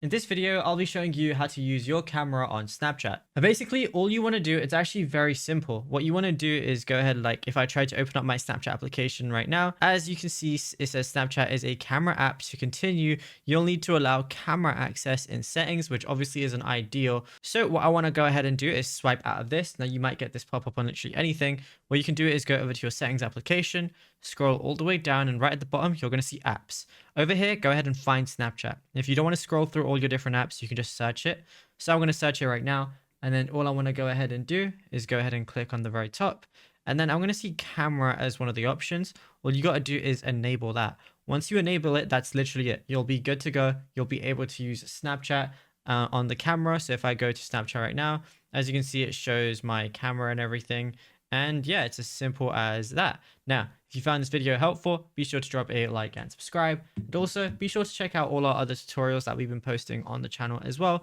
In this video, I'll be showing you how to use your camera on Snapchat. Now, basically, all you want to do, it's actually very simple. What you want to do is go ahead, like if I try to open up my Snapchat application right now, as you can see, it says Snapchat is a camera app. To continue, you'll need to allow camera access in settings, which obviously isn't ideal. So what I want to go ahead and do is swipe out of this. Now you might get this pop up on literally anything. What you can do is go over to your settings application, scroll all the way down, and right at the bottom, you're going to see apps. Over here, go ahead and find Snapchat. If you don't want to scroll through all your different apps, you can just search it. So I'm going to search it right now. And then all I want to go ahead and do is go ahead and click on the very top. And then I'm going to see camera as one of the options. All you got to do is enable that. Once you enable it, that's literally it. You'll be good to go. You'll be able to use Snapchat on the camera. So if I go to Snapchat right now, as you can see, it shows my camera and everything. And yeah, it's as simple as that. Now, if you found this video helpful, be sure to drop a like and subscribe. And also be sure to check out all our other tutorials that we've been posting on the channel as well.